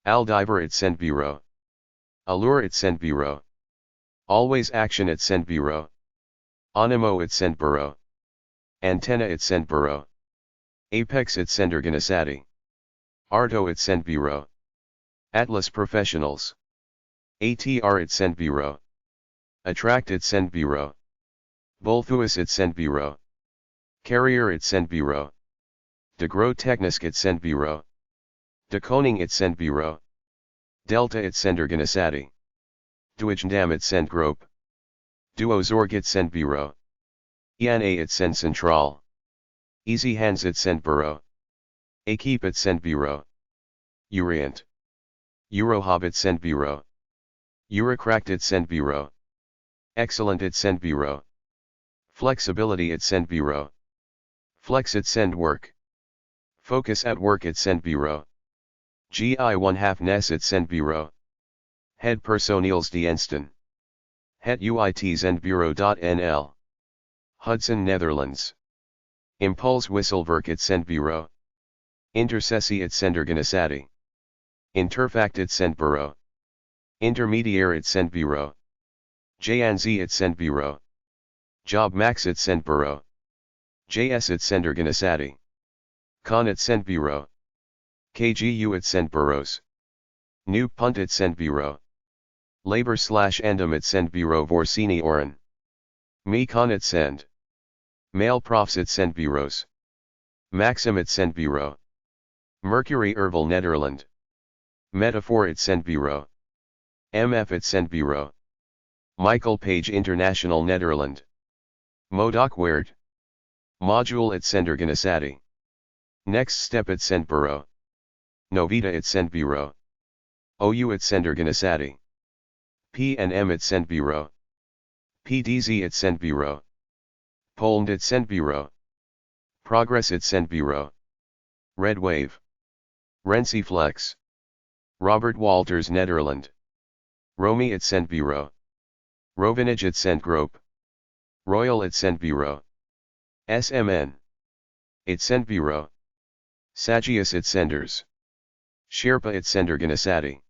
Aldiver at Centbureau. Allure at Centbureau. Always Action at Centbureau. Onimo at Centbureau. Antenna at Centbureau. Apex at Centerganisati. Arto at Centbureau. Atlas Professionals. ATR at Centbureau. Attract at Centbureau. Bolthuis at Centbureau. Carrier at Centbureau. De Gro Technisk at Centbureau. De Koning at Centbureau. Delta at Centerganisati. Duichendam at Centgroep. Duo Zorgitcentbureau. Ian-A-Itcent-Central. Easy Hands-Itcent-Bureau. Equipe-Itcent-Bureau. Eurient. Eurohob-Itcent-Bureau. Eurocract-Itcent-Bureau. Excellent-Itcent-Bureau. Flexibility-Itcent-Bureau. Flex-Itcent-Work. Focus-at-Work-Itcent-Bureau. GI1/2-Ness-Itcent-Bureau. Head Personeelsdiensten. Het uitzendbureau.nl. Hudson, Netherlands. Impuls Wisselwerk-Itcent-Bureau. Intercessie-Itcentorganisatie. Interfact-Itcent-Bureau. Intermediaire-Itcent-Bureau. JNZ-Itcent-Bureau. Jobmax-Itcent-Bureau. JS-Itcentorganisatie. Con-Itcent-Bureau. KGU-Itcent-Bureaus. New Punt-Itcent-Bureau. Labor/Andom-Itcent-Bureau Voorsini Oren. Me Con-Itcent. Male Profs-Itcent-Bureaus. Maxim-Itcent-Bureau. Mercury Ervel Nederland. Metaphor-Itcent-Bureau. MF-Itcent-Bureau. Michael Page International Nederland. Modokwaard. Module-Itcentorganisatie. Next Step-Itcent-Bureau. Novita-Itcent-Bureau. OU-Itcentorganisatie. PNM-Itcent-Bureau. PDZ-Itcent-Bureau. Poland-Itcent-Bureau. Progress-Itcent-Bureau. Red Wave. Rensiflex. Robert Walters Nederland. Romy-Itcent-Bureau. Rovinage-Itcent-Groep. Royal-Itcent-Bureau. SMN. Itcent-Bureau. Sagius-Itcenters. Sherpa-Itcentorganisatie.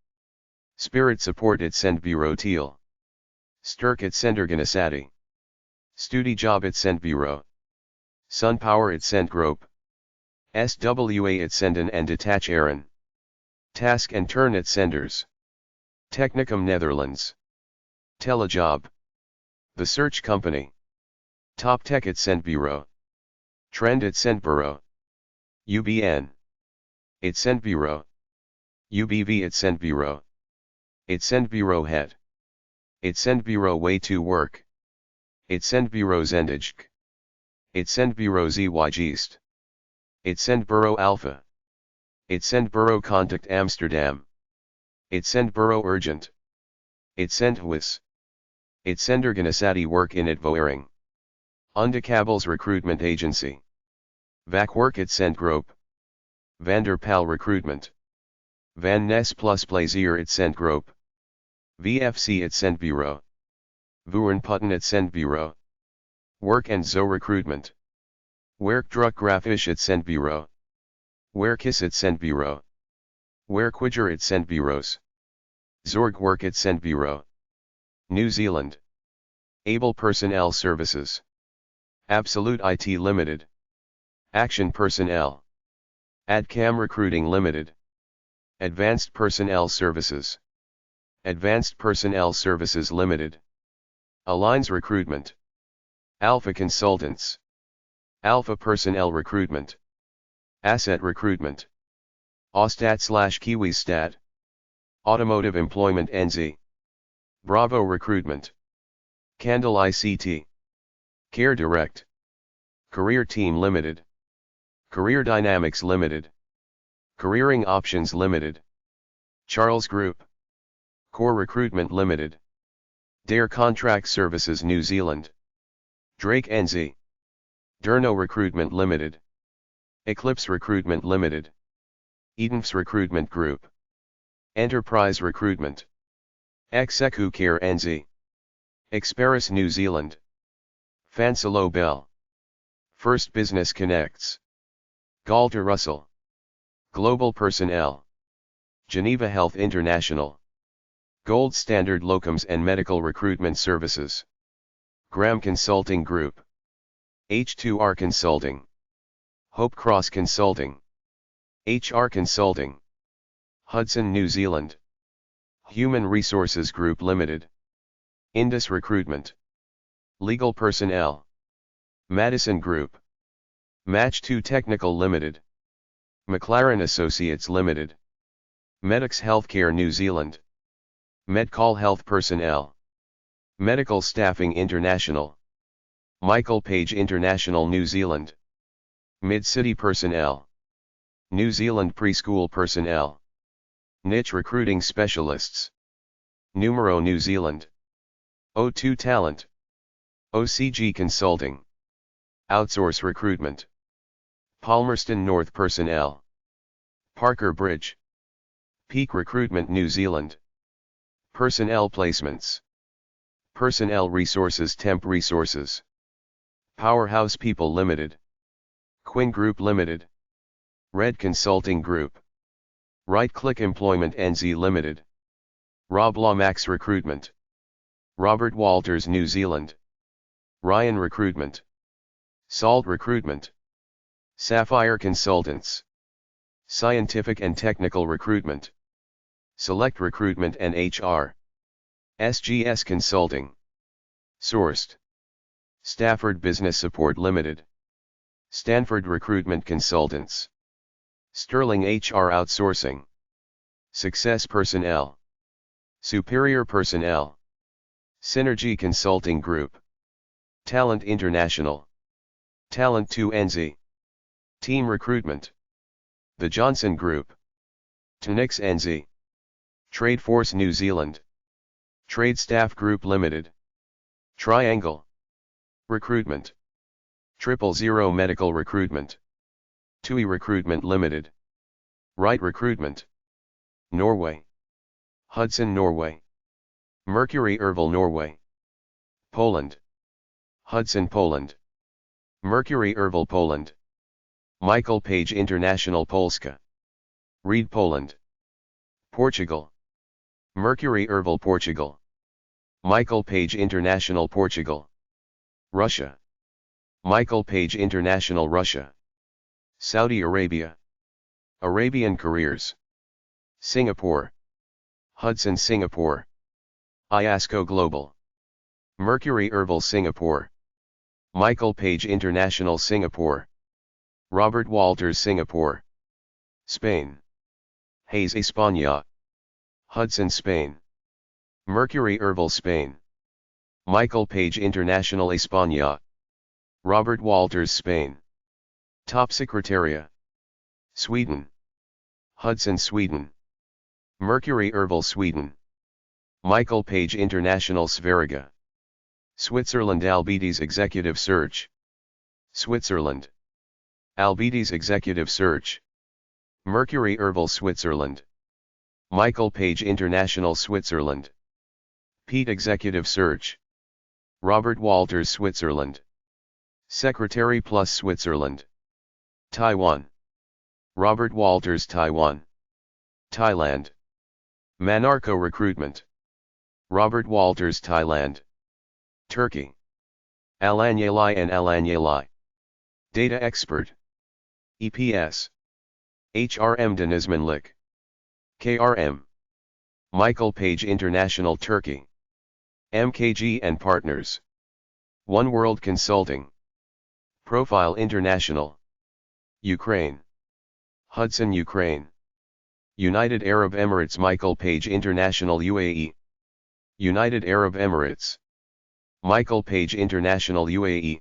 Spirit Support-Itcent-Bureau Teal. Sturk-Itcentorganisatie. Studiejob-Itcent-Bureau. Sunpower-Itcent-Groep. SWA-Itzenden en Detach Aaron. Task and Turn Itcenters. Technicum Netherlands. Telejob. The Search Company. Top Tech Itcent-Bureau. Trend Itcent-Bureau. UBN. Itcent-Bureau. UBV Itcent-Bureau. Itcent-Bureau Head. Itcent-Bureau Way to Work. Itcent-Bureau Zendigk. Itcent-Bureau ZYGeest. Itcent-Bureau Alpha. Itcent-Bureau Contact Amsterdam. Itcent-Bureau Urgent. Itzendwis. Itcentorganisatie Work in Itvoering. Undekabels Recruitment Agency. Vakwerk Itzentgroep. Vanderpal Recruitment. Van Ness plus Plaisier Itzentgroep. VFC Itzentbureau. Vurenputten Itzentbureau. Work and Zo Recruitment. Werkdruk Grafisch Itzentbureau. Werkis Itzentbureau. Werkwijger Itzentbureaus. Zorgwerk Itzentbureau. New Zealand. Able Personnel Services. Absolute IT Limited. Action Personnel. AdCam Recruiting Limited. Advanced Personnel Services. Advanced Personnel Services Limited. Aligns Recruitment. Alpha Consultants. Alpha Personnel Recruitment. Asset Recruitment. Austat/KiwiStat. Automotive Employment NZ. Bravo Recruitment. Candle ICT. Care Direct. Career Team Limited. Career Dynamics Limited. Careering Options Limited. Charles Group. Core Recruitment Limited. Dare Contract Services New Zealand. Drake NZ. Durno Recruitment Limited. Eclipse Recruitment Limited. Edenfs Recruitment Group. Enterprise Recruitment. Execu Care NZ. Experis New Zealand. Fansalo Bell. First Business Connects. Galter Russell. Global Personnel. Geneva Health International. Gold Standard Locums and Medical Recruitment Services. Graham Consulting Group. H2R Consulting. Hope Cross Consulting. HR Consulting. Hudson New Zealand. Human Resources Group Limited. Indus Recruitment. Legal Personnel. Madison Group. Match 2 Technical Limited. McLaren Associates Limited. Medix Healthcare New Zealand. Medcall Health Personnel. Medical Staffing International. Michael Page International New Zealand. Mid-City Personnel. New Zealand Preschool Personnel. Niche Recruiting Specialists. Numero New Zealand. O2 Talent. OCG Consulting. Outsource Recruitment. Palmerston North Personnel. Parker Bridge. Peak Recruitment New Zealand. Personnel Placements. Personnel Resources Temp Resources. Powerhouse People Limited. Quinn Group Limited. Red Consulting Group. Right Click Employment NZ Limited. Rob Lomax Recruitment. Robert Walters New Zealand. Ryan Recruitment. Salt Recruitment. Sapphire Consultants. Scientific and Technical Recruitment. Select Recruitment and HR. SGS Consulting. Sourced. Stafford Business Support Limited. Stanford Recruitment Consultants. Sterling HR Outsourcing. Success Personnel. Superior Personnel. Synergy Consulting Group. Talent International. Talent 2 NZ. Team Recruitment. The Johnson Group. Tunix NZ. Tradeforce New Zealand. Trade Staff Group Limited. Triangle. Recruitment. 000 Medical Recruitment. TUI Recruitment Limited. Right Recruitment. Norway. Hudson Norway. Mercury Erval Norway. Poland. Hudson Poland. Mercury Erval Poland. Michael Page International Polska. Reed Poland. Portugal. Mercury Erval Portugal. Michael Page International Portugal. Russia. Michael Page International Russia. Saudi Arabia. Arabian Careers. Singapore. Hudson Singapore. IASCO Global. Mercury Erval Singapore. Michael Page International Singapore. Robert Walters Singapore. Spain. Hayes España. Hudson Spain. Mercury Erval Spain. Michael Page International España. Robert Walters Spain. Top Secretaria. Sweden. Hudson Sweden. Mercury Erval Sweden. Michael Page International Sveriga. Switzerland Albides Executive Search. Switzerland. Albides Executive Search. Mercury Erval Switzerland. Michael Page International Switzerland. Pete Executive Search. Robert Walters Switzerland. Secretary Plus Switzerland. Taiwan. Robert Walters Taiwan. Thailand. Manarco Recruitment. Robert Walters Thailand. Turkey. Alanyalai and Alanyalai. Data Expert. EPS. HRM Denizmanlik. KRM. Michael Page International Turkey. MKG and Partners. One World Consulting. Profile International. Ukraine. Hudson Ukraine. United Arab Emirates Michael Page International UAE. United Arab Emirates. Michael Page International UAE.